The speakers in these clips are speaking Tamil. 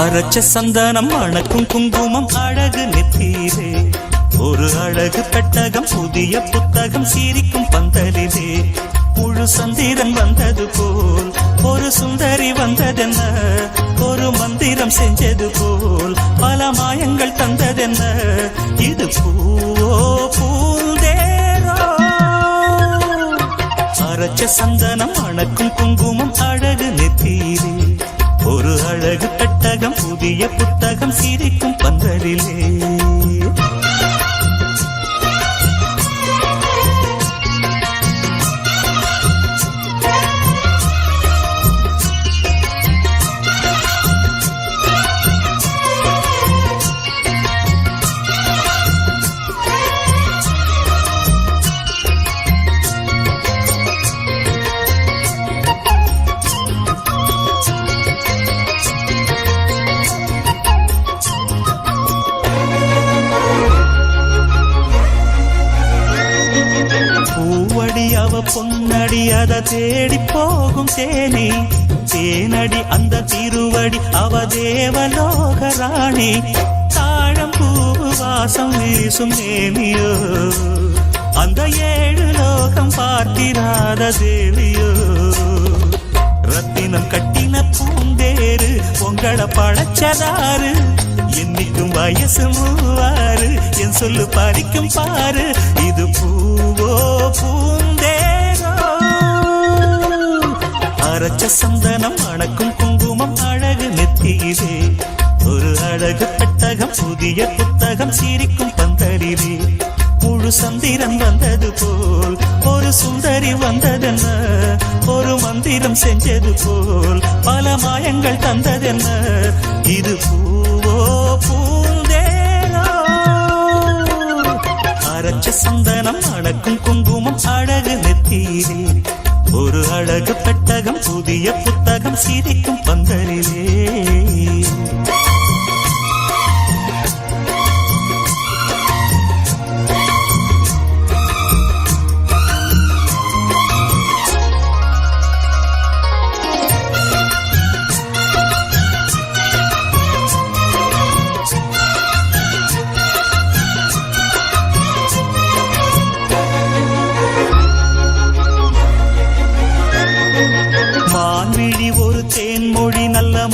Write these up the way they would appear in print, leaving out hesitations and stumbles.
அரைச்ச சந்தனம் அணக்கும் குங்குமம் அழகு நெத்தீரே ஒரு அழகு பெட்டகம் புதிய புத்தகம் சிரிக்கும் பந்தலிலே முழு சந்திரன் வந்தது போல் ஒரு சுந்தரி வந்ததென்ன ஒரு மந்திரம் செஞ்சது போல் பல மாயங்கள் தந்ததென்ன இது பூவோ பூந்தேரோ அரைச்ச சந்தனம் அணக்கும் குங்குமம் அழகு நெத்தீரே ஒரு அழகு பெட்டகம் புதிய புத்தகம் சிரிக்கும் பந்தலிலே பொன்னடி அத தேடி போகும் தேனி தேனடி அந்த திருவடி அவ தேவலோக ராணி தாழம் பூவு வாசம் வீசும் நேமியோ அந்த ஏழு லோகம் பார்த்திராத தேவியோ ரத்தினம் கட்டின பூந்தேரு உங்கள பழச்சதாரு என்னைக்கும் வயசு மூவாறு என் சொல்லு பறிக்கும் பாரு இது பூவோ பூந்தேரோ அரைச்ச சந்தனம் அணக்கும் குங்குமம் அழகு நெத்தியிலே ஒரு அழகு பெட்டகம் புதிய புத்தகம் சிரிக்கும் பந்தலிலே முழு சந்திரன் வந்தது போல் ஒரு சுந்தரி வந்ததென்ன ஒரு மந்திரம் செஞ்சது போல் பல மாயங்கள் தந்ததென்ன இது பூவோ பூந்தேரோ அரைச்ச சந்தனம் அணக்கும் குங்குமம் அழகு நெத்தீரே ஒரு அழகு பெட்டகம் புதிய புத்தகம் சிரிக்கும் பந்தலிலே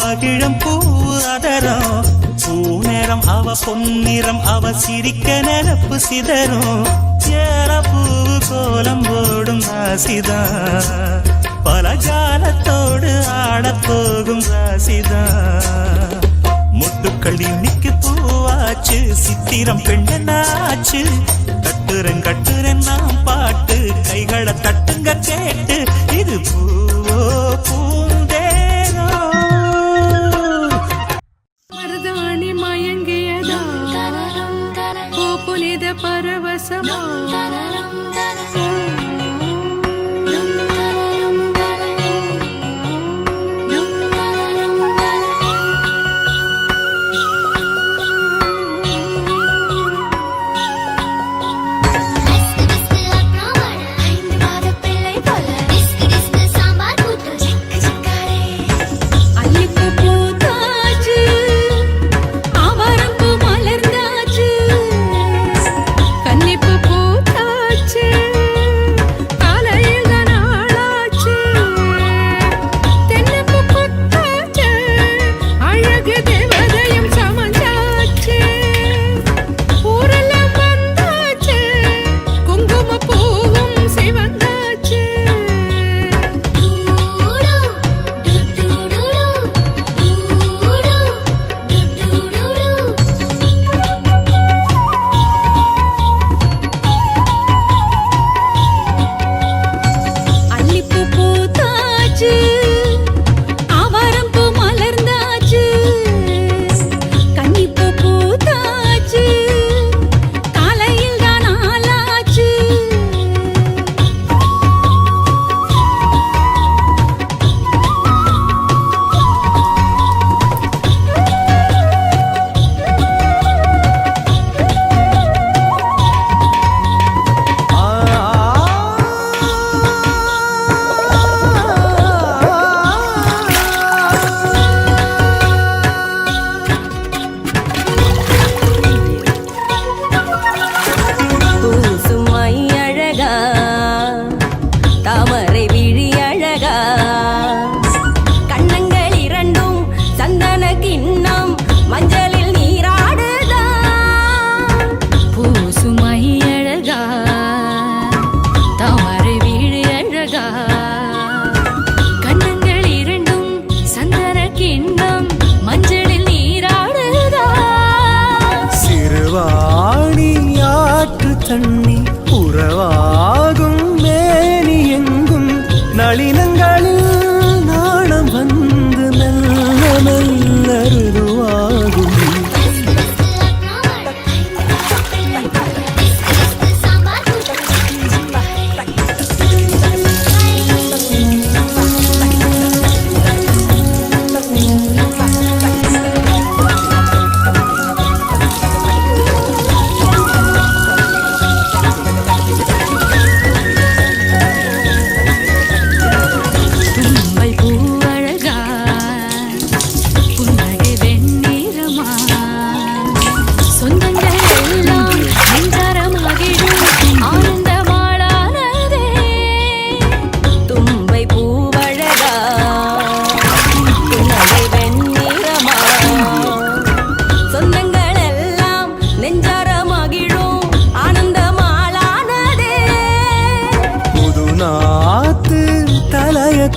மகிழம் பூ அதரம் பூநேரம் அவ பொன்னிறம் அவ சிரிக்க நிரப்பு சிதறும் ஏற பூவு கோலம் போடும் ராசிதா பல ஜாலத்தோடு ஆடப்போகும் ராசிதா முட்டுக்கள் இன்னைக்கு பூவாச்சு சித்திரம் பெண்ணாச்சு கட்டுரன் நாம் பாட்டு கைகளை தட்டுங்க கேட்டு இது பூவோ பூந்தேரோ பரவசமா கன்னிப்பு பூத்தாச்சு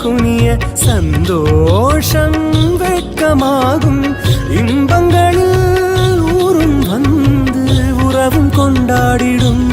குனிய சந்தோஷம் வெட்கமாகும் இன்பங்களில் ஊரும் வந்து உறவும் கொண்டாடிடும்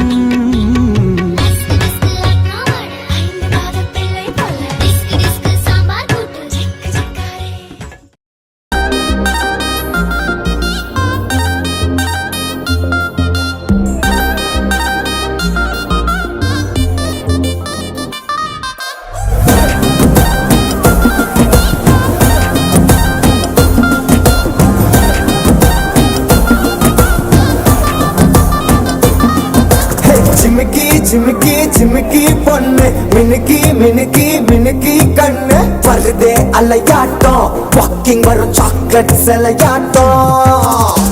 சிமிக்கி சிமிக்கி சிமிக்கி பொண்ணு மினுக்கி மினுக்கி மினுக்கி கண்ணு வருதே அலையாட்டம் வாக்கிங் வரும் சாக்லேட் சிலையாட்டம்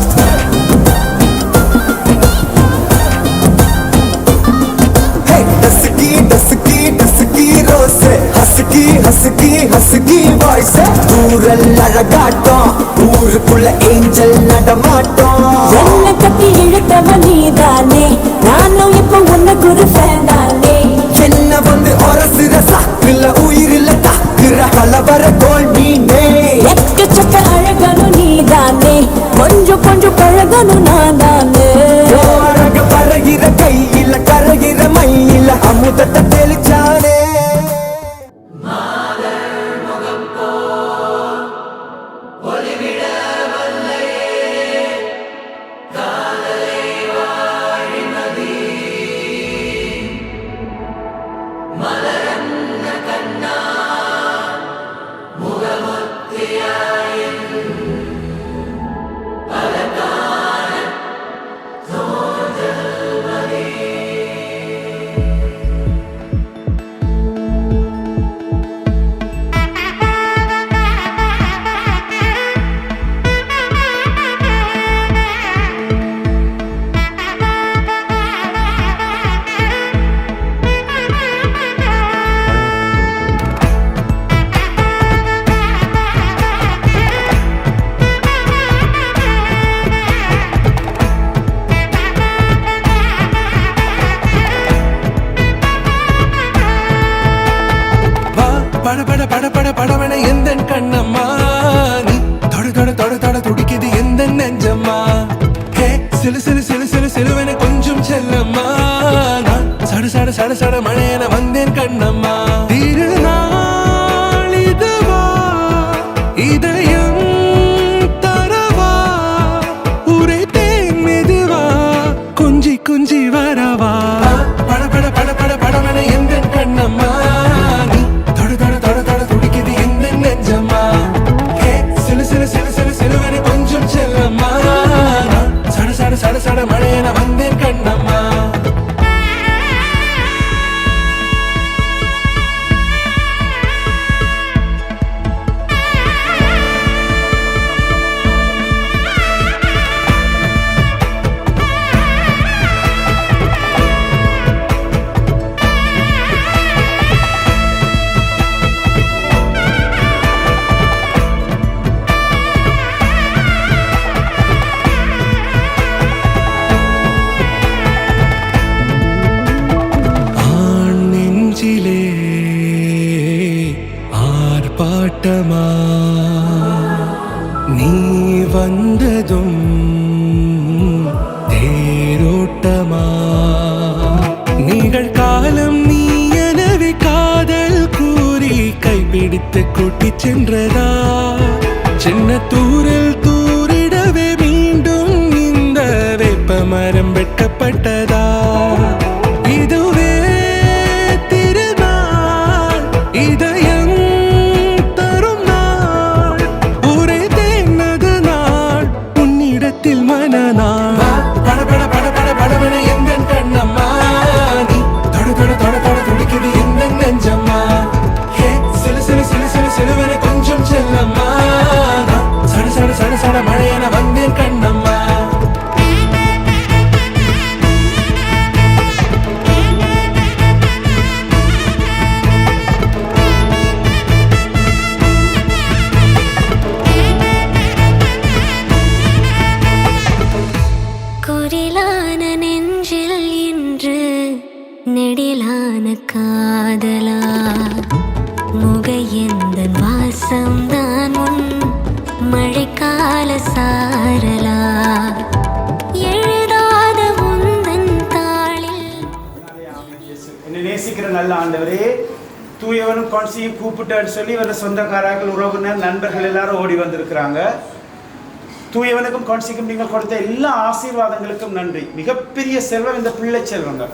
டசுக்கி டசுக்கி டசுக்கி ரோஸ் ஹசுக்கி ஹசுக்கி ஹசுக்கி வாய்ஸ் ஊரல் அழகாட்டம் ஊருக்குள்ள ஏஞ்சல் நடமாட்டம் என்ன கட்டி இழுத்தவ நீதானே நானும் இப்ப உனக்கு ஒரு ஃபேன் தானே என்ன வந்து ஒரசுற சாக்குல உயிரில தாக்குற கலவர கோல் நீனே எக்கச்சக்க அழகனும் நீதானே கொஞ்சம் கொஞ்சம் பழகனும் நான் தானே அழக பறகிற கையில கரகிற மயில அமுதத்தை தெளிச்சானே பட பட பட படவன எந்த கண்ணம்மா நீ தொட தொட தொட தொட துடிக்குது எந்த நெஞ்சம்மா ஹே சிலு சிலு சிலு சிலு சிலுவன கொஞ்சம் செல்லம்மா நான் சட சட சட சட மழையன வந்தேன் கண்ணம்மா திருநாள் இதுவா இதயம் தரவா ஊரே தேன் மெதுவா குஞ்சி குஞ்சி வரவா பட பட பட பட படவன எந்த கண்ணம்மா சட சட மழையன வந்தேன் கண்ணம்மா ஆர்ப்பாட்டமா நீ வந்ததும் தேரோட்டமா நிகழ்காலம் நீ எனவே காதல் கூறி கைப்பிடித்து கூட்டிச் சென்றதா சின்ன தூரில் தூரிடவே மீண்டும் இந்த வேப்ப மரம் வெட்டப்பட்டதா இதுவே திருநாள் இதயம் தரும் நாள் ஊரே தேனது நாள் உன்னிடத்தில் மனநாள் பட பட பட பட படவன எந்த கண்ணம்மா நீ தொட தொட தொட தொட துடிக்குது எந்த நெஞ்சம்மா ஹே சிலு சிலு சிலு சிலு சிலுவன கொஞ்சம் செல்லம்மா சட சட சட சட மழையன வந்தேன் கண்ணம்மா குரிலான நெஞ்சில் இன்று நெடிலான காதலா முகையந்தன் வாசம்தான் உன் மழைக்கால சாரலா எழுதாத உந்தன் தாளில். என்னை நேசிக்கிற நல்ல ஆண்டவரே, தூயவனும் கான்சியும் கூப்பிட்டான்னு சொல்லி வர சொந்தக்காரர்கள், உறவினர், நண்பர்கள் எல்லாரும் ஓடி வந்திருக்கிறாங்க. தூயவனுக்கும் கான்சிக்கும் நீங்கள் கொடுத்த எல்லா ஆசீர்வாதங்களுக்கும் நன்றி. மிகப்பெரிய செல்வம் இந்த பிள்ளை செல்வங்க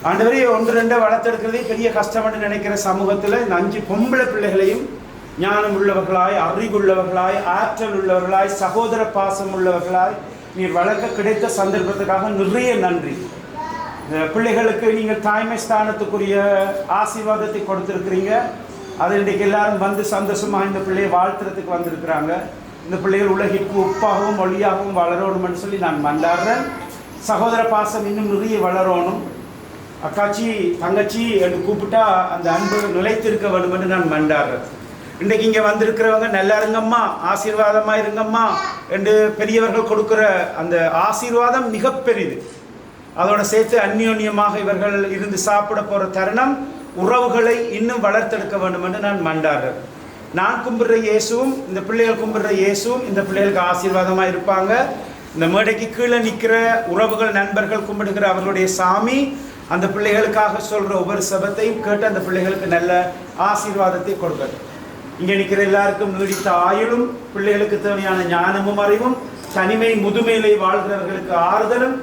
ஆண்டவரே. 1-2 வளர்த்தெடுக்கிறதே பெரிய கஷ்டம்னு நினைக்கிற சமூகத்தில் இந்த 5 பொம்பளை பிள்ளைகளையும் ஞானம் உள்ளவர்களாய், அறிவுள்ளவர்களாய், ஆற்றல் உள்ளவர்களாய், சகோதர பாசம் உள்ளவர்களாய் நீர் வளர்க்க கிடைத்த சந்தர்ப்பத்துக்காக நிறைய நன்றி. பிள்ளைகளுக்கு நீங்கள் தாய்மை ஸ்தானத்துக்குரிய ஆசீர்வாதத்தை கொடுத்துருக்கிறீங்க. அது இன்றைக்கு எல்லாரும் வந்து சந்தோஷமாக இந்த பிள்ளையை வாழ்த்துறதுக்கு வந்திருக்கிறாங்க. இந்த பிள்ளைகள் உலகிற்கு உப்பாகவும் ஒளியாகவும் வளரணும்னு சொல்லி நான் மன்றாடுறேன். சகோதர பாசம் இன்னும் நிறைய வளரணும். அக்காச்சி தங்கச்சி என்று கூப்பிட்டா அந்த அன்பு நிலைத்திருக்க வேண்டும் என்று நான் மன்றாடுறேன். இன்றைக்கு இங்கே வந்திருக்கிறவங்க நல்லா இருங்கம்மா, ஆசீர்வாதமாக இருங்கம்மா என்று பெரியவர்கள் கொடுக்குற அந்த ஆசீர்வாதம் மிக பெரிது. அதோட சேர்த்து அந்யோன்யமாக இவர்கள் இருந்து சாப்பிட போகிற தருணம் உறவுகளை இன்னும் வளர்த்தெடுக்க வேண்டும் என்று நான் மன்றாடுறேன். நான் கும்பிடுற இயேசுவும் இந்த பிள்ளைகள் கும்பிடுற இயேசுவும் இந்த பிள்ளைகளுக்கு ஆசீர்வாதமாக இருப்பாங்க. இந்த மேடைக்கு கீழே நிற்கிற உறவுகள், நண்பர்கள் கும்பிடுகிற அவர்களுடைய சாமி அந்த பிள்ளைகளுக்காக சொல்கிற ஒவ்வொரு சபத்தையும் கேட்டு அந்த பிள்ளைகளுக்கு நல்ல ஆசீர்வாதத்தை கொடுக்கட்டும். இங்கே நிற்கிற எல்லாருக்கும் நீடித்த ஆயுளும், பிள்ளைகளுக்கு தேவையான ஞானமும் அறிவும், தனிமை முதுமையிலே வாழ்கிறவர்களுக்கு ஆறுதலும்,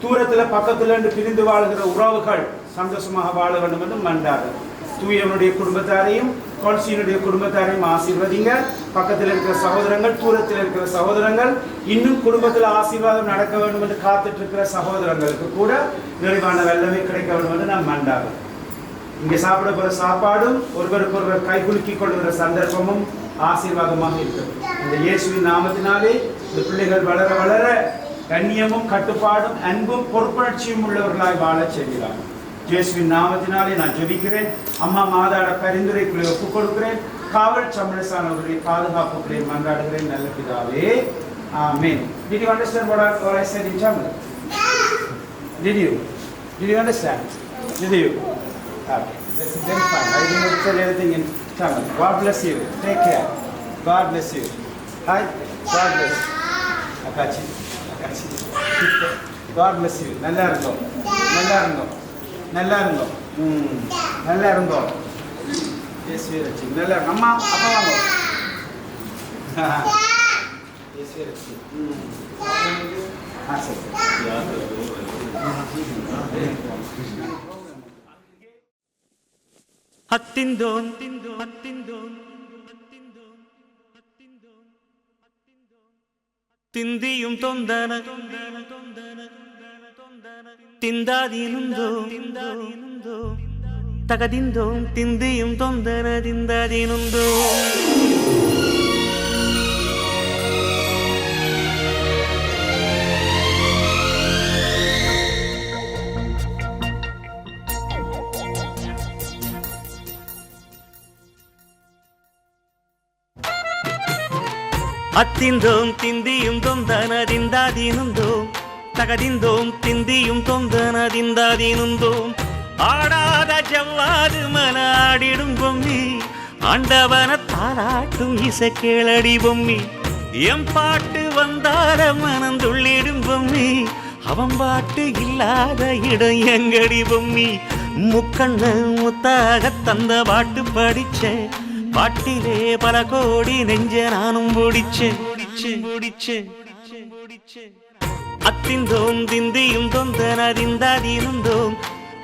தூரத்தில் பக்கத்தில் என்று பிரிந்து வாழ்கிற உறவுகள் சந்தோஷமாக வாழ வேண்டும் என்று மன்றாடுறேன். தூயவனுடைய குடும்பத்தாரையும் கான்சியினுடைய குடும்பத்தாரையும் ஆசீர்வதிங்க. பக்கத்தில் இருக்கிற சகோதரங்கள், தூரத்தில் இருக்கிற சகோதரங்கள், இன்னும் குடும்பத்தில் ஆசீர்வாதம் நடக்க வேண்டும் என்று காத்துட்டு இருக்கிற சகோதரங்களுக்கு கூட நிறைவான வல்லமை கிடைக்க வேண்டும் என்று நான் மன்றாடுறேன். இங்கே சாப்பிட போகிற சாப்பாடும் ஒருவருக்கு ஒருவர் கைகுலுக்கி கொள்கிற சந்தர்ப்பமும் ஆசீர்வாதமாக இருக்கிறது. இந்த இயேசுவின் நாமத்தினாலே இந்த பிள்ளைகள் வளர வளர கண்ணியமும் கட்டுப்பாடும் அன்பும் பொறுப்புணர்ச்சியும் உள்ளவர்களாய் வாழ செய்கிறார். இயேசுவின் நாமத்தினாலே நான் ஜெபிக்கிறேன். அம்மா மாதாட பரிந்துரைக்குள்ளே ஒப்புக் கொடுக்கிறேன். காவல் சமரசானவர்களுடைய பாதுகாப்புக்குள்ளே மன்றாடுகிறேன் நல்ல பிதாவே. ஆமென். Did you understand what I said in Tamil? Did you understand? Did you? Okay. That's very fine. I did not tell everything in Tamil. God bless you. Take care. God bless you. Hi. God bless. Akachi. God bless you. நல்லா இருந்தோம். நல்லா இருந்தோம். நல்லா இருந்தோம். நல்லா இருந்தோம். இயேசுவே ரட்சி. நல்லா அம்மா அப்பா வாங்க. இயேசுவே ரட்சி. சரி. அத்திந்தோம் திந்தியும் தொந்தன திந்தாதீனுந்தோ தகதிந்தோம் திந்தியும் தொந்தன திந்தாதீனுந்தோ. அத்திந்தோம் திந்தியும் தொந்தனதிந்தாதீனுந்தோம் தகதிந்தோம் திந்தியும் தொந்தனதிந்தாதீனுந்தோம். ஆடாத ஜவ்வாது மனாடிடும் பொம்மி, ஆண்டவன தாராட்டும் இசை கேளடி பொம்மி. எம் பாட்டு வந்தார மனந்துள்ளிடும் பொம்மி, அவன் பாட்டு இல்லாத இடம் எங்கடி பொம்மி. முக்கண்ண முத்தாக தந்த பாட்டு படிச்சேன், பாட்டிலே பல கோடி நெஞ்ச நானும் பிடிச்சேன். அத்திந்தோம் திந்தியும் தொந்தனதிந்தாதீனுந்தோம்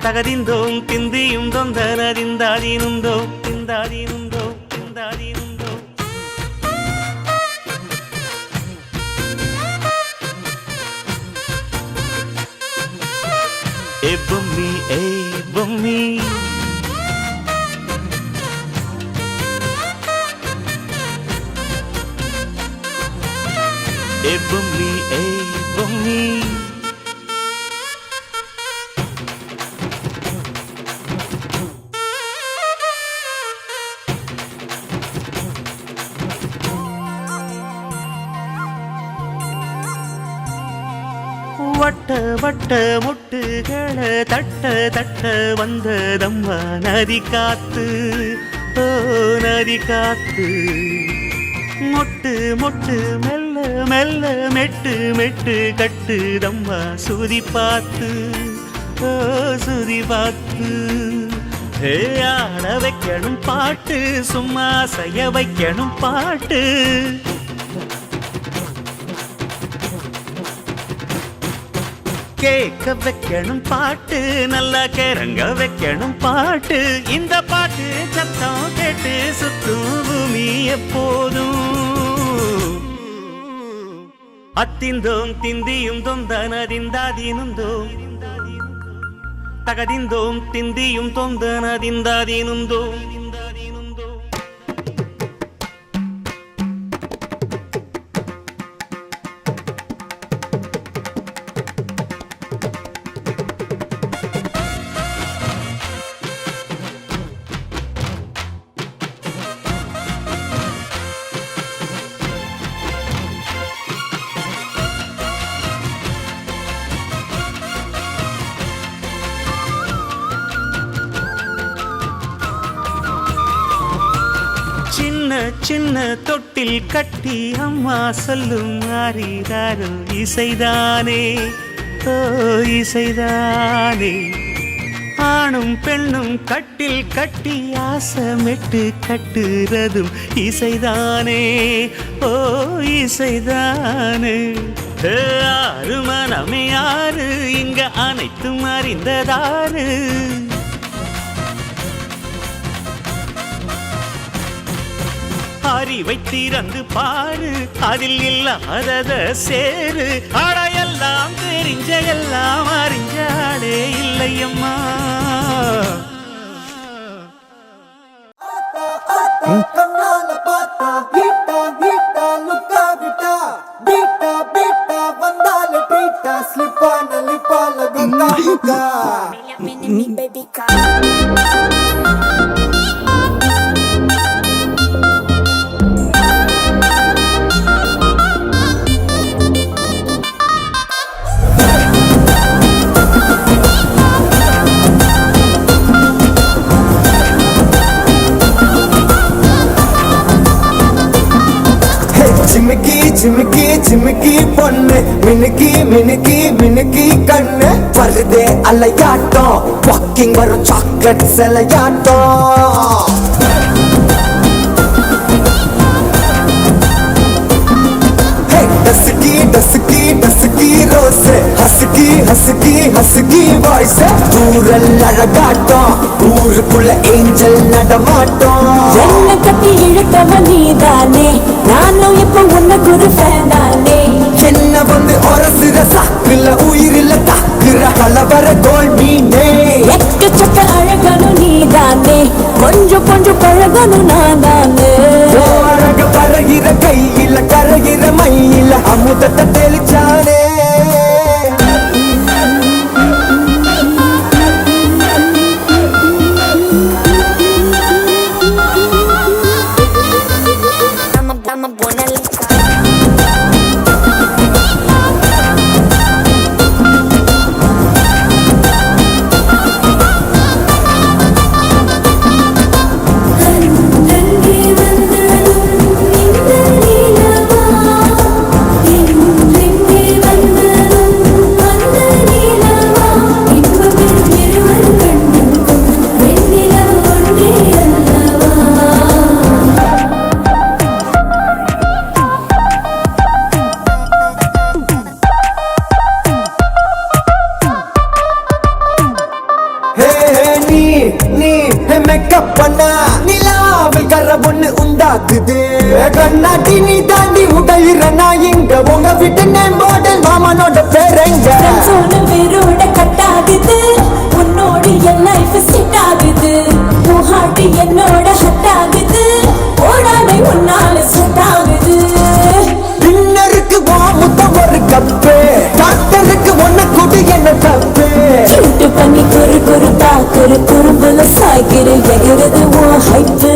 தகதிந்தோம் திந்தியும் தொந்தனதிந்தாதீனுந்தோம் திந்தாதீனுந்தோம் திந்தாதீனுந்தோம். ஏ பொம்மி ஏ பொம்மி ஏ பொம்மி ஏ பொம்மி. வட்ட வட்ட முட்டுகளை தட்ட தட்ட வந்ததம்மா நதி காத்து. ஓ நதி காத்து மொட்டு மொட்டு மெல்ல மெல்ல மெட்டு மெட்டு கட்டுதம்மா சுதி பார்த்து ஓ சுதி பார்த்து ஆட வைக்கணும் பாட்டு சும்மா செய்ய வைக்கணும் பாட்டு கேட்க வைக்கணும் பாட்டு நல்லா கிறங்க வைக்கணும் பாட்டு இந்த பாட்டு சத்தம் கேட்டு சுத்தும் பூமி எப்போதும் அத்திந்தோம் திந்தியும் தொந்தனதிந்தாதீனுந்தோம் தகதிந்தோம் திந்தியும் தொந்தனதிந்தாதீனுந்தோம் சின்ன சின்ன தொட்டில் கட்டி அம்மா சொல்லும் ஆரிராரோ இசைதானே ஓ இசைதானே ஆணும் பெண்ணும் கட்டில் கட்டி ஆசமெட்டு கட்டுறதும் இசைதானே ஓ இசைதானே ஆறு மனமே ஆறு இங்க அனைத்தும் அறிந்ததாரு அறிவை திறந்து பாரு அதில் இல்லாதத சேரு அடையெல்லாம் தெரிஞ்ச எல்லாம் அறிஞ்சாடே இல்லையம்மா கண்ணால பார்த்தா ஹீட்டா ஹீட்டா லுக்கா விட்டா பீட்டா பீட்டா வந்தால ட்ரீட்டா ஸ்லிப்பான லிப்பால குக்கா குக்கா சிமிக்கி சிமிக்கி சிமிக்கி பொண்ணு மினுக்கி மினுக்கி மினுக்கி கண்ணு வருதே அலையாட்டம் வாக்கிங் வரும் சாக்லேட் சிலையாட்டம் டசுக்கி டசுக்கி டசுக்கி ரோஸ் ஹசுக்கி ஹசுக்கி ஹசுக்கி வாய்ஸ் தூரல் அழகாட்டம் ஊருக்குள்ள ஏஞ்சல் நடமாட்டம் என்ன கட்டி இழுத்தவ நீதானே நானும் இப்ப உனக்கு ஒரு ஃபேன் தானே என்ன வந்து ஒரசுற சாக்குல உயிரில்ல தாக்குற கலவர கோல் மீனே எக்கச்சக்க அழகனும் நீதானே கொஞ்சம் கொஞ்சம் பழகனும் நான் தானே அழக பறகிற கையில கரைகிற மயில அமுதத்தை தெளிச்சானே மேக்கப் பண்ணா நிலாவில் கரபொண்ணு உண்டாக்குது கண்ணாடி நீ தாண்டி உடையிற நான் இங்க உங்க வீட்டு நேம் போர்டில் மாமனோட பேரங்க வேரோட கட்டாகுது உன்னோட என் லைஃப் செட் ஆகுது உன் ஹார்ட் என்னோட ஹட் ஆகுது ஓடாமை உன்னால செட் ஆகுது டின்னருக்கு முத்தம் ஒரு கப்பு டாக்டருக்கு ஒன்ன கூட்டு என்ன தப்பு சூட்டு பண்ணி குறு குறு தாக்குறு குறும்புல சாய்கிற எகிறது உன் ஹைப்பு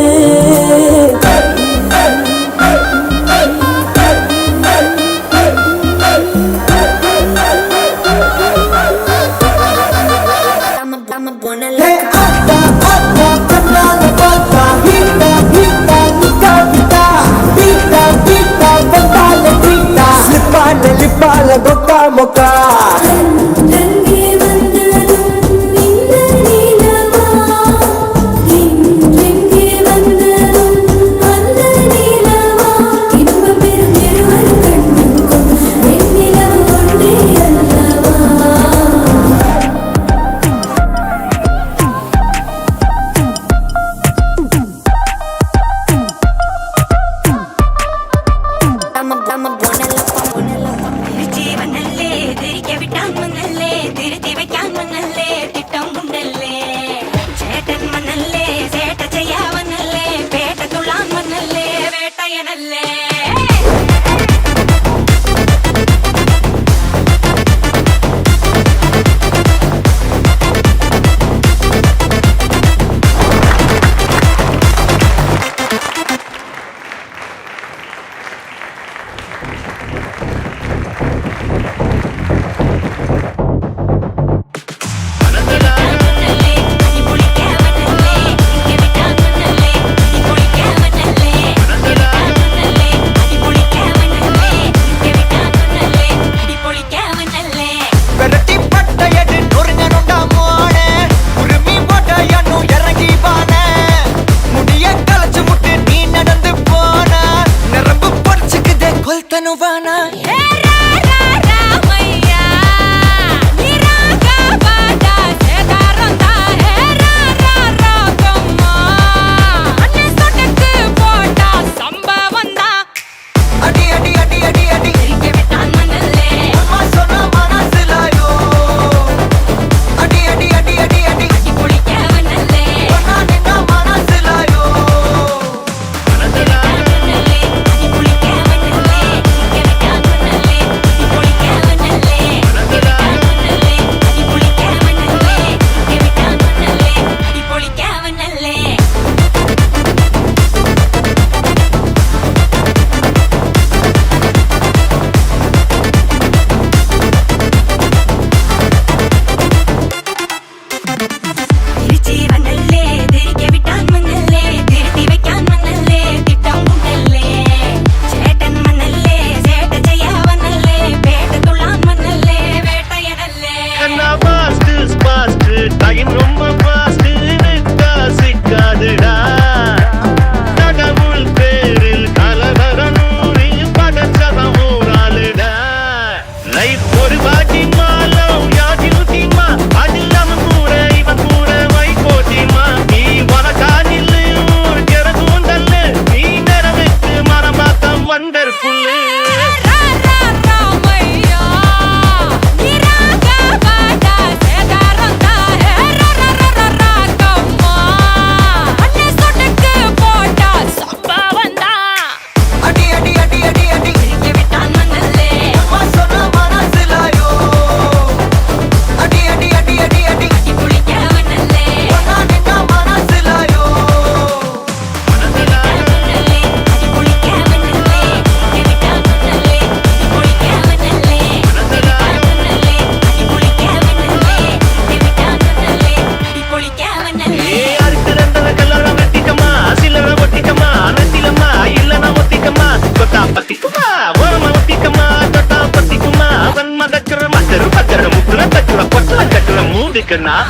சிப்பால கொக்கா மொக்கா ரங்கே வந்ததும் இந்த நீலவா இன்றெங்கே வந்ததும் அந்த நீலவா இன்பம் பெரும் இருவர் கண்ணுக்கும் வெண்ணிலவு ஒன்றே அல்லவா ஜீவனல்லே திரிக்க விட்டான் மன்னல்லே திருத்தி வைக்கான் மன்னல்லே திட்டம் உண்டல்லே சேட்டன் மன்னல்லே சேட்ட செய்யாவனல்லே பேட்ட துளான் மன்னல்லே வேட்டையனல்லே விரட்டி பட்டையடு நொறுங்கனுண்டா மோனே உரிமை போட்டையன்னு இறங்கி பானே முடிய கலைச்சு முட்டு நீ நடந்து போன நரம்பு பொடிச்சுக்குதே கொல்தனுவானா அடி அடி அடி அடி அடி அம்மா சொன்ன மனசுலாயோ அடி அடி அடி அடி அடி ஒன்னா நின்னா மனசுலாயோ ஜீவனல்லே திரிக்க விட்டான் மன்னல்லே திருத்தி வைக்கான் மன்னல்லே திட்டம் உண்டல்லே சேட்டன் மன்னல்லே சேட்ட செய்யாவனல்லே பேட்ட துளான் மன்னல்லே வேட்டையனல்லே டைம் ரொம்ப ஃபாஸ்ட் சிக்காதுடா கடவுள் பேரில் கலவரனூரில் பதச்சதம் ஊராளுடா லைஃப் ஒரு வாட்டி மாலம் யாதில் தீமா அதில் அவன் கூட இவன் கூட வை போட்டிமா நீ வனக்காதில் ஊர் கெரதூந்தல்ல நீ நிறவுக்கு மரமாத்தம் வண்டர்ஃபுல்லு அடி அடி அடி அடி அடி அம்மா சொன்ன மனசுலாயோ அடி அடி அடி அடி அடி ஒன்னா நின்னா மனசுலாயோ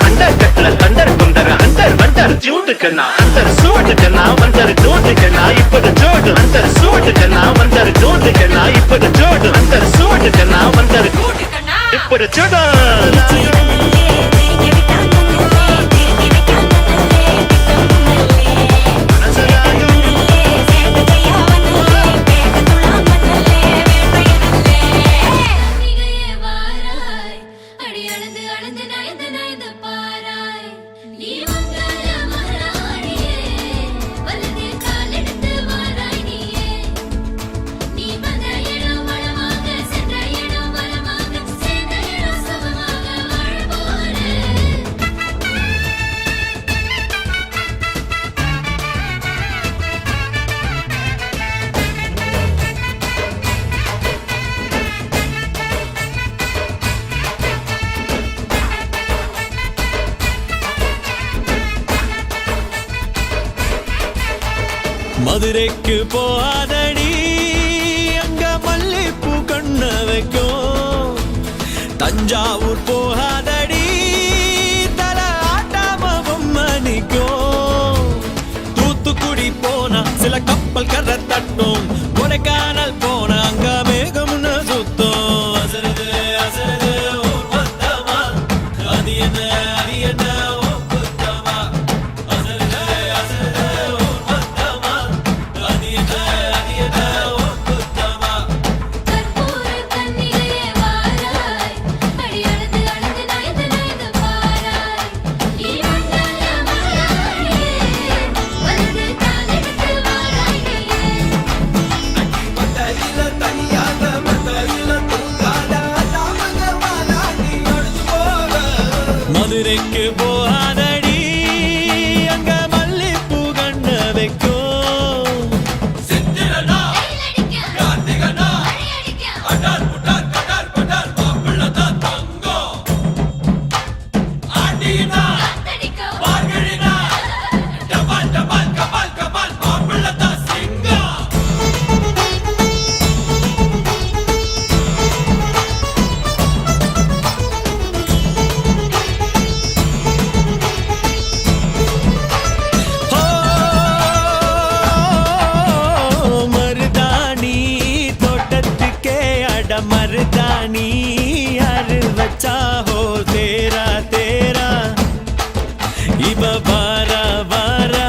அண்டர் கட்டல தண்டர் குண்டர் அண்டர் வண்டர் ஜூட்டுக்கண்ணா அண்டர் சூட்டுக்கண்ணா வண்டர் ஜூட்டுக்கண்ணா இப்பது ஜோடு அண்டர் சூட்டுக்கண்ணா வண்டர் ஜூட்டுக்கண்ணா இப்பது ஜோடு அண்டர் சூட்டுக்கண்ணா வண்டர் இப்பது ஜோடு மதுரைக்கு போகாதடி அங்க மல்லிப்பூ கண்ண வைக்கும் தஞ்சாவூர் போகாதடி தல ஆட்டாம பொம்மனிக்கும் தூத்துக்குடி போனா சில கப்பல் கரை தட்டும் கொடைக்கானல் போனா அங்க மேகம்னு சுத்தம் அசருது அசருது ஊர் மொத்தமா அது என்ன ஓ புத்தமா அசருது அசருது ஊர் மொத்தமா அது என்ன ஓ புத்தமா கற்பூர கண்ணிலே வாராய் அடியளந்து அளந்து நயந்து நயந்து பாராய் நீ மண்டல மலையாளே வலது காலெடுத்து வாராய் மத்தையில தனியாக மத்தையில தூங்காத தாமங்க வாராடி அடிச்சு போக மதுரைக்கு போகாதடி அங்க மல்லிப்பூ கண்ண வைக்கும் சித்திரனா கார்த்திகனா அடார் புட்டார் கடார் படார் மாப்பிள்ள தான் தங்கம் ஆண்டினா பார்கழினா டபால் டபால் கபால் கபால் மாப்பிள்ள தான் சிங்கம் மருதாணி தோட்டத்துக்கே அட மருதாணி யாரு வச்சா ஹோ தேரா தேரா இவ வாரா வாரா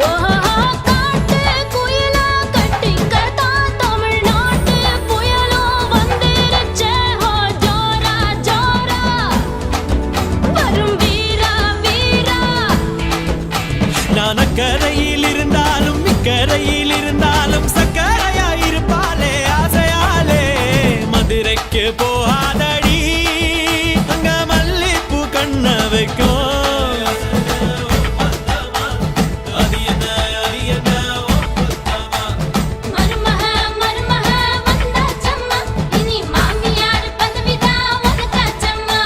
ஓஹோ காட்டு குயிலா கட்டிக்கதா தமிழ்நாட்டு புயலோ வந்திருச்சே ஹோ ஜோரா ஜோரா வரும் வீரா வீரா நான் அக்கரையில் இருந்தாலும் இக்கரையில் இருந்தாலும் சக்கரையா இருப்பாளே ஆசையாலே மதுரைக்கு போகாதடி அங்க மல்லிப்பூ கண்ண வைக்கும் அது என்ன ஓ புத்தமா மருமக மருமக வந்தாச்சம்மா இனி மாமியார் பதவிதா உனக்காச்சம்மா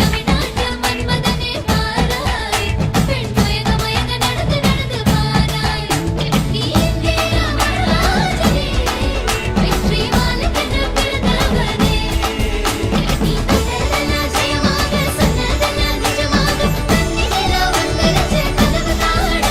தமிழ்நாட்டு மன்மதனே வாராய் பெண் மயங்க மயங்க நடந்து நடந்து வாராய் நீ எங்கே ராமராஜனே வெற்றி மாலுக்கென்று பிறந்தவனே நீ கண்டதெல்லாம் ஜெயமாக சொன்னதெல்லாம் நிஜமாக கண்ணினிலா வந்துருச்சு கதவு தாட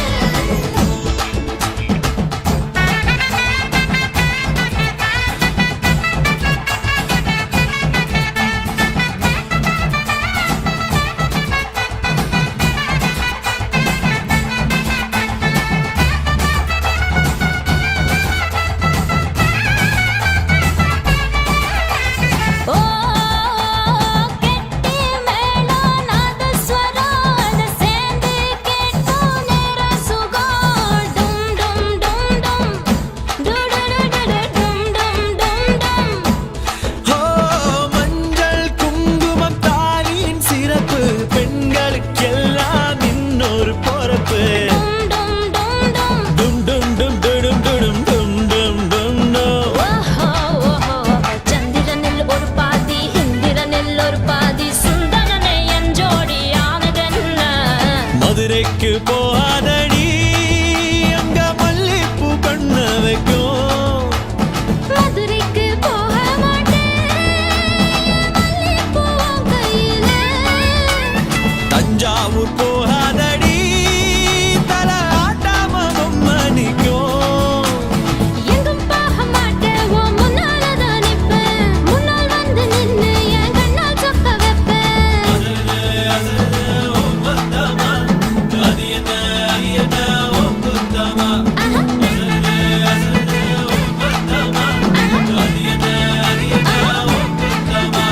ஓ கெட்டி மேளம் நாதஸ்வரம் அத சேர்ந்து கேட்கும் நேர சுகம் டும் டும் டும் டும் டுடுடுடுடு டும் டும் டும் டும் ஓ மஞ்சள் குங்குமம் தாலியின் சிறப்பு பெண்களுக்கெல்லாம் இன்னொரு பொறுப்பு டும் டும் டும் டும் டும் டும் டும் டும் டும் டும் டும் டும் டும் ஓஹோ ஓஹோ சந்திரனில் ஒரு பாதி இந்திரனில் ஒரு பாதி சுந்தரனை என் ஜோடி ஆனதென்ன மதுரைக்கு போகாதடி அங்க மல்லிப்பூ கண்ண வைக்கும் மதுரைக்கு போக மாட்டேன் மல்லிப்பூ உன் கையில தஞ்சாவூர் போகாதடி தல ஆட்டாம பொம்மனிக்கும் எங்கும் போக மாட்டேன் உன் முன்னாலதான் நிப்பேன் முன்னால் வந்து நின்னு என் கண்ணால் சொக்க வைப்பேன் ஓ புத்தமா அது என்ன ஓ புத்தமா ஆஹா. ஓ புத்தமா அது என்ன ஓ புத்தமா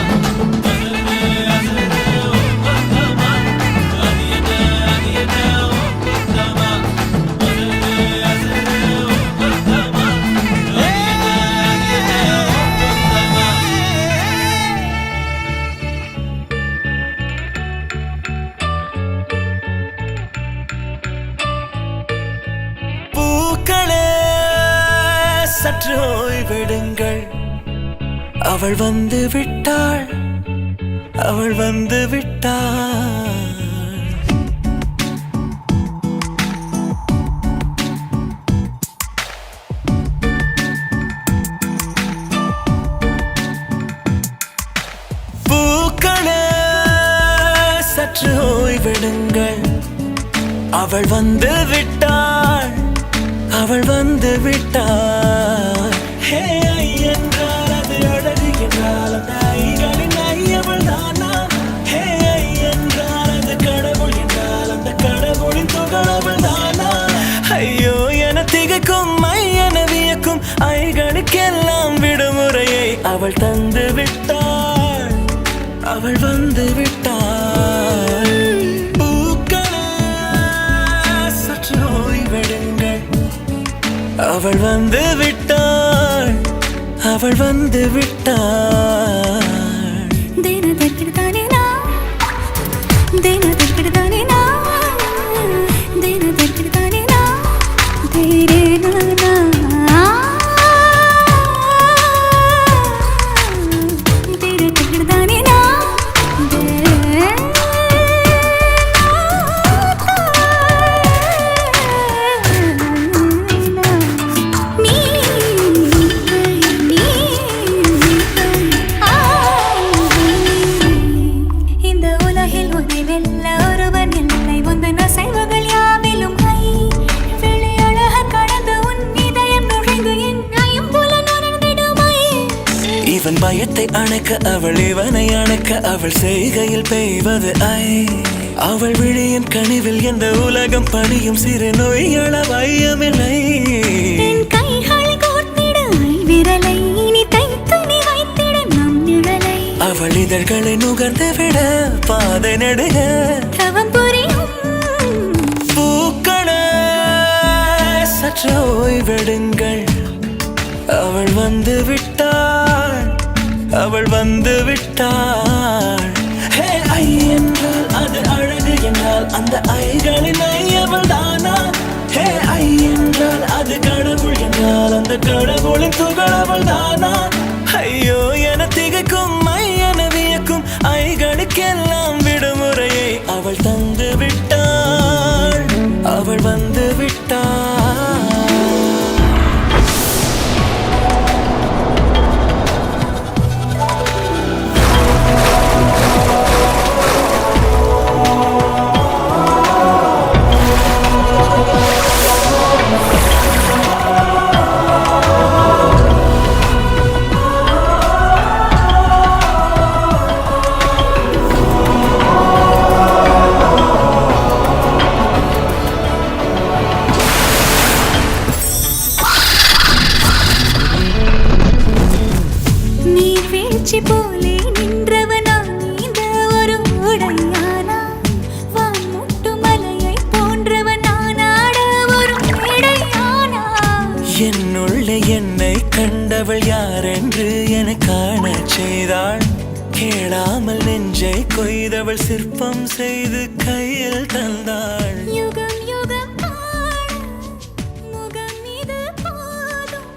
பூக்களே சற்று ஓய்வெடுங்கள் அவள் வந்து விட்டாள் அவள் வந்து விட்டாள் பூ சற்று ஓய்வெடுங்கள் அவள் வந்து விட்டாள் அவள் வந்து விட்டாள் ஹே ஐ என்றால் அது அழகு என்றால் அந்த ஐகளின் ஐ அவள் தானா ஹே ஐ என்றால் அது கடவுள் என்றால் அந்த கடவுளின் துகள் அவள் தானா ஐயோ என திகைக்கும் ஐ என வியக்கும் ஐகளுக்கெல்லாம் விடுமுறையை அவள் தந்து விட்டாள் அவள் வந்து விட்டாள் பூக்களே சற்று ஓய்வெடுங்கள் அவள் வந்து விட்டாள் அவள் வந்து விட்டாள் இந்த உலகில் உன்னை வெல்ல ஒருவன் இல்லை உந்தன் அசைவுகள் யாவிலும் கை வெளி அழக கடந்து உன் இதயம் நுழைந்து என்னையும் போல நுழைந்திடுமை இவன் பயத்தை அணைக்க அவள் இவனை அணைக்க அவள் செய்கையில் பெய்வது ஐ அவள் விழியின் கனிவில் எந்த உலகம் பணியும் சிறு நோய்கள வையமில்லை என் கைகள் கோர்த்திட விரலை இனி தைத்து நீ வைத்திட நம் நிழலை அவள் இதழ்களை நுகர்ந்து விட பாதை நடுக தவம் புரியும் பூக்களே சற்று ஓய்வெடுங்கள் அவள் வந்து விட்டாள் அவள் வந்து விட்டாள் ஹே ஐ என்றால் அது அழகு என்றால் அந்த ஐகளின் ஐ அவள் தானா ஹே ஐ என்றால் அது கடவுள் என்றால் அந்த கடவுளின் துகள் அவள் தானா ஐயோ என திகைக்கும் ஐ என வியக்கும் ஐகளுக்கெல்லாம் விடுமுறையை அவள் தந்து விட்டாள் அவள் வந்து விட்டாள் நீ வீழ்ச்சி போலே நின்றவனா இந்த ஒரு உடையானா வான் முட்டு மலையை போன்றவனானாட ஒரு இடையானா என்னுள்ளே என்னை கண்டவள் யாரென்று என காண செய்தாள் கேளாமல் நெஞ்சை கொய்தவள் சிற்பம் செய்து கையில் தந்தாள் யுகம் யுகம் ஆட முகம் இது போதும்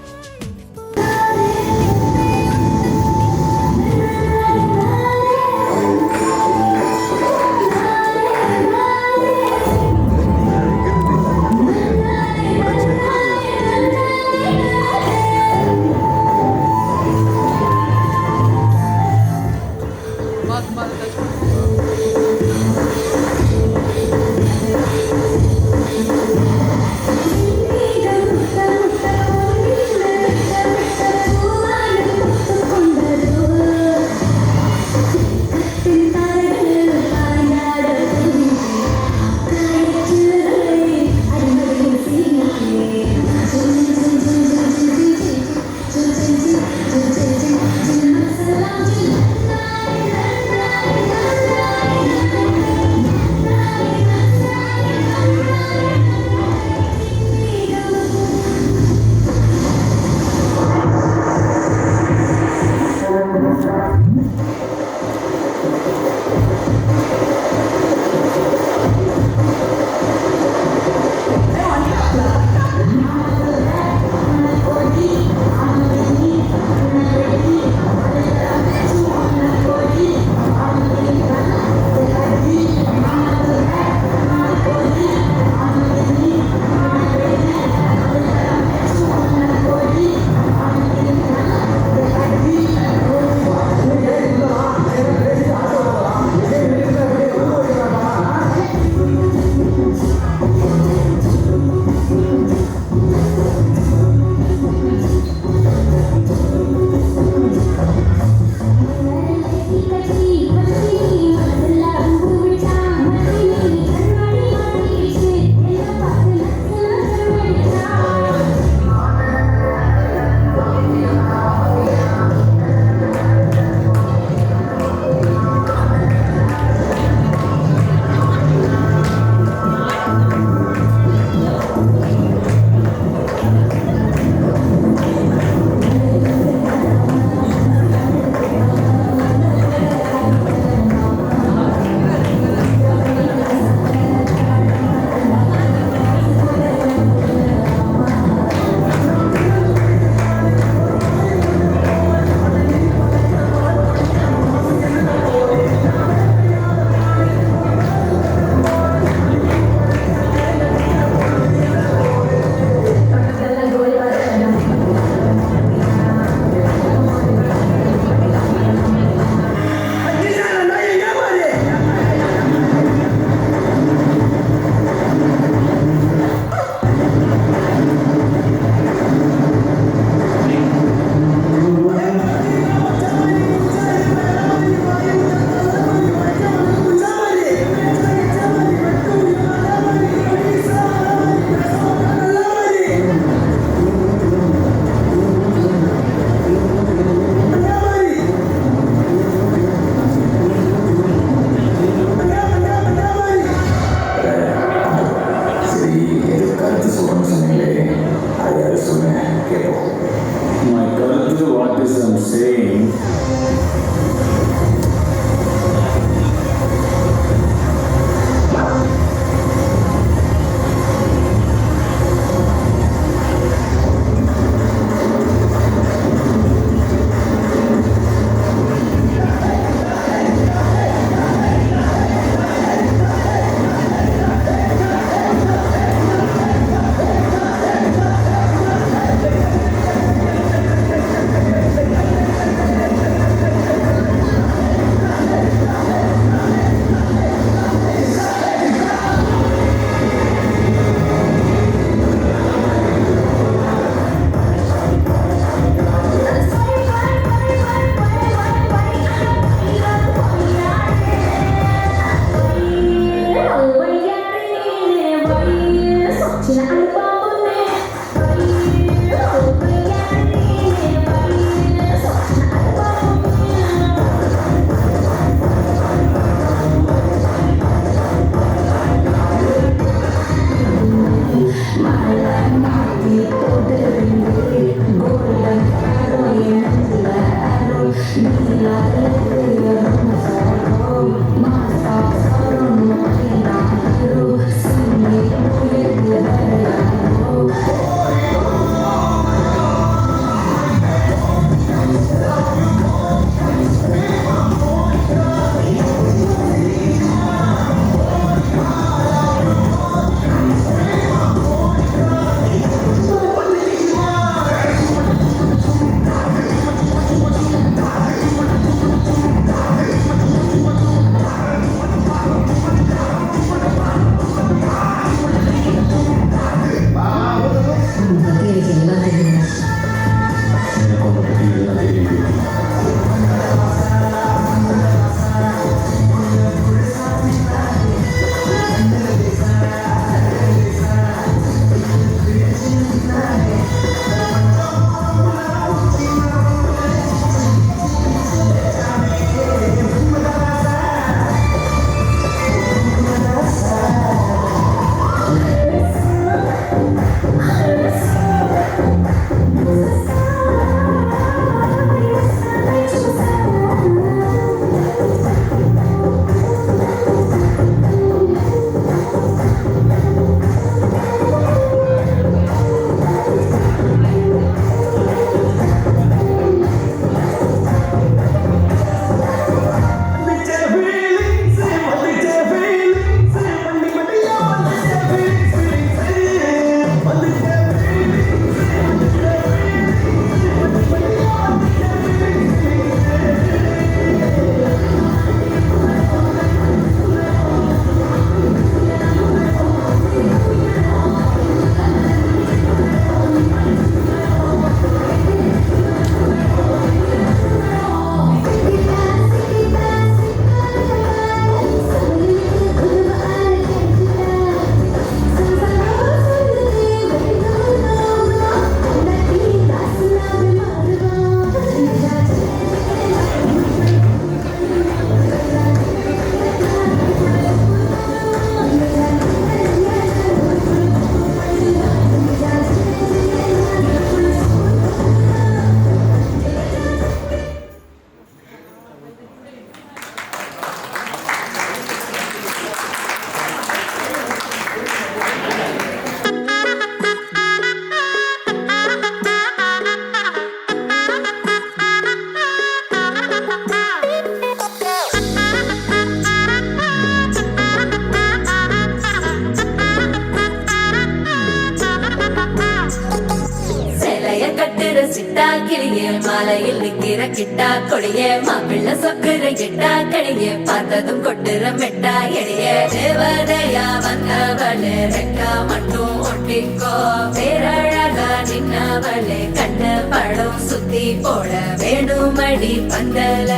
மாலையில் நிக்கிற கிட்டா கொடியே மாப்பிள்ள சொக்குற கிட்டா கடியே பார்த்ததும் கொட்டுற மெட்டா எடியே தேவதையா வந்தவளே ரெக்கா மட்டும் ஒட்டிக்கோ பேரழகா நின்னவளே கண்ணு படம் சுத்தி போட வேணுமடி பந்தல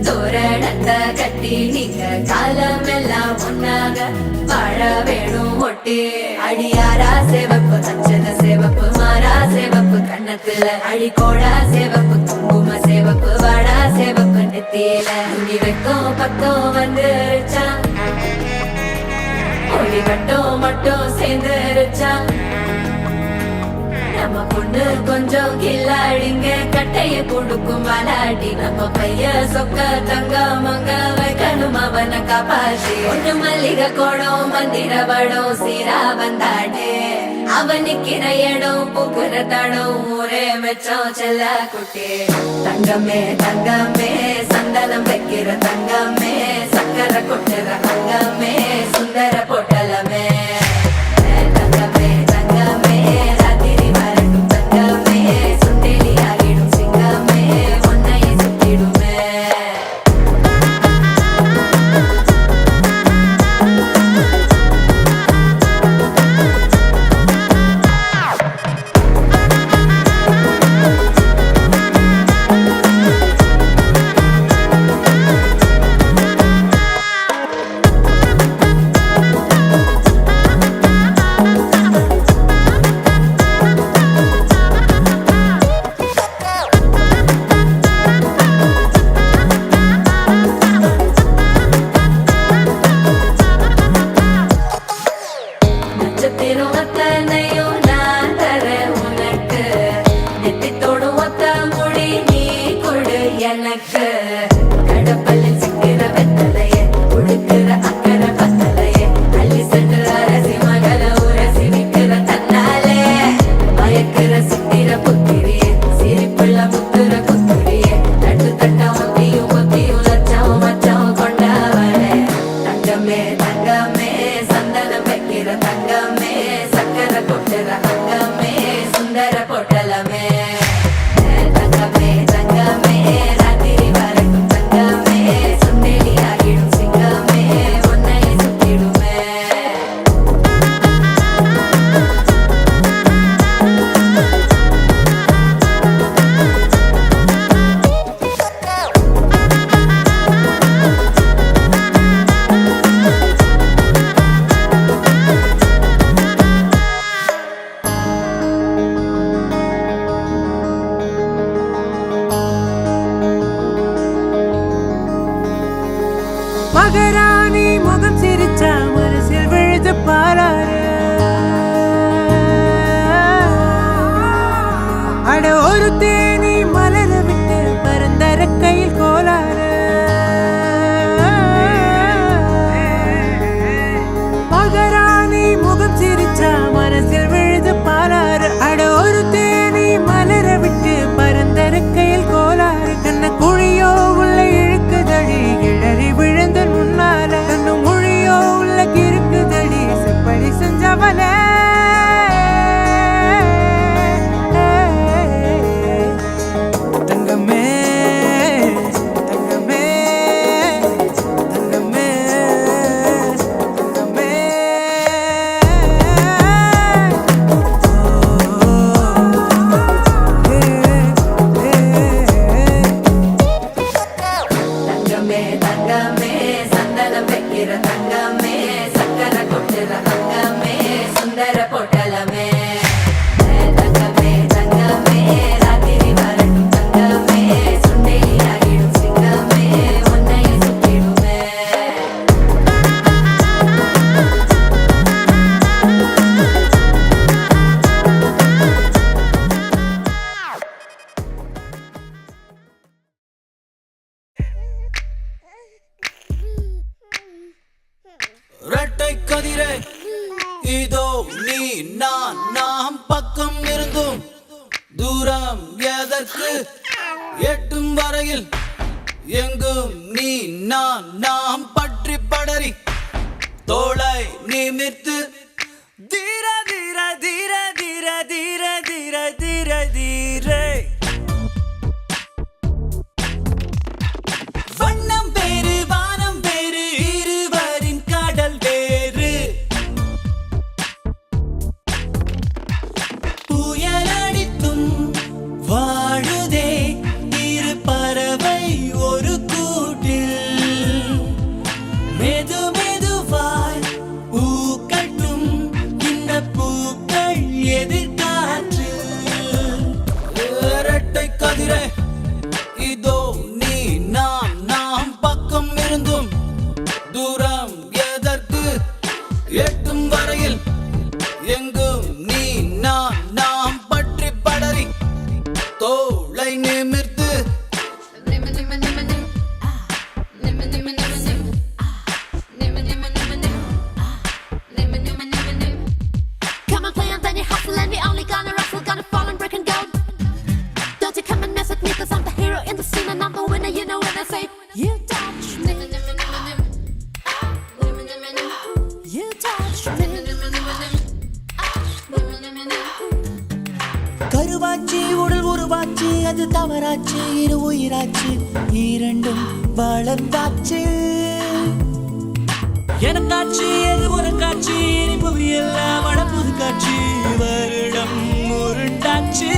தோரணத்தை கட்டி நீங்க காலமெல்லாம் ஒன்னாக வாழ வேணும் ஒட்டி அடியாரா சிவப்பு அச்சத சிவப்பு மாறா சிவப்பு கண்ணத்துல அடிக்கோடா சிவப்பு குங்கும சிவப்பு வாடா சிவப்பு நெத்தியில முடி வைக்கும் பக்கம் வந்துருச்சா ஒளி மட்டும் சேர்ந்துருச்சா நம்ம பொண்ணு கொஞ்சம் கில்லாடிங்க கட்டைய கொடுக்கும் வாலாடி நம்ம பைய சொக்க தங்க மங்க வைக்கணும் அவனை காப்பாற்றி ஒண்ணு மல்லிகை கோடம் மந்திர வடம் சீரா வந்தாடு அவன் நிக்கிற இடம் பூக்குற தடம் ஊரே மெச்சம் செல்ல குட்டி தங்கமே தங்கமே சந்தனம் வைக்கிற தங்கமே சக்கரை கொட்டுற தங்கமே சுந்தர பொட்டலமே தங்கமே தங்கமே ராத்திரி வரட்டும் தங்கமே சுண்டெலி ஆகிடும் சிங்கமே உன்னை சுத்திடுமே நட்சத்திரம் அத்தனையும் நான் தரேன் உனக்கு நெத்தித்தோடும் ஒத்த மொழி நீ கொடு எனக்கு கடப்பல்லில் சிக்கிற வெத்தலைய உடுக்கிற அக்கறை பத்தலைய அள்ளி சென்று அரசி மகள உரசி விக்கிற தன்னாலே மயக்கிற சித்திர புத்திரியே சிரிப்புள்ள முத்துற குத்துரியே தட்டு தட்ட ஒத்தியும் லட்சம் மச்சம் கொண்டவளே தங்கமே தங்கமே சந்தனம் வைக்கிற தங்கமே சக்கரை கொட்டுற தங்கமே சுந்தர பொட்டலமே தங்கமே தங்கமே ராத்திரி வரட்டும் தங்கமே சுண்டெலி ஆகிடும் சிங்கமே உன்னை சுத்திடுமே மகராணி முகம் சிரிச்சா மனசில் விழுது பாராரு அட ஒரு தேனி மலர விட்டு பரந்தர கையில் கோலாறு மகராணி முகம் சிரிச்சா மனசில் விழுது பாராரு அட ஒரு தேனி மலர விட்டு பரந்தர கையில் கோலாறு கண்ண குழியோ உள்ள இழுக்குதடி கிழறி விழுந்த முன்னால கண்ணு மொழியோ உள்ள கிறுக்குதடி செப்படி செஞ்சவளே தங்கமே தங்கமே தங்கமே தங்கமே தங்கமே தங்கமே சந்தனம் வைக்கிற தங்கமே சக்கரை கொட்டுற தங்கமே சுந்தர பொட்டலமே தங்கமே தங்கமே ராத்திரி வரட்டும் தங்கமே சுண்டெலி ஆகிடும் சிங்கமே உன்னை சுத்திடுமே இரட்டை கதிரே இதோ நீ நாம் பக்கம் இருந்தும் தூரம் எதற்கு எட்டும் வரையில் எங்கும் நீ நாம் பற்றி படரி தோளை நிமிர்த்து தீர தீர தீர தீர தீர தீர தீர தீரே எட்டும் வரையில் எங்கும் நீ நான் நாம் பற்றி படரி தோளை நிமிர்த்து Come on, play on, then you hustle and we only gonna wrestle, gonna fall and break and go. Don't you come and mess with me, cause I'm the hero in the scene and I'm the winner, you know when I say you touch me. You touch me. கருவாச்சி உடல் உருவாச்சு அது தவறாச்சு இரு உயிராச்சு இரண்டும் வளர்ந்தாச்சு எனக்காச்சு எது உனக்காச்சு இனிப்பு எல்லாம் வடப்புது காட்சி வருடம் உருண்டாச்சு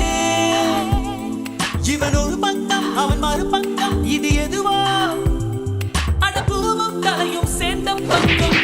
இவன் ஒரு பக்கம் அவன் மறுபக்கம் இது எதுவா அடப்பூவும் கலையும் சேர்ந்த பக்கம்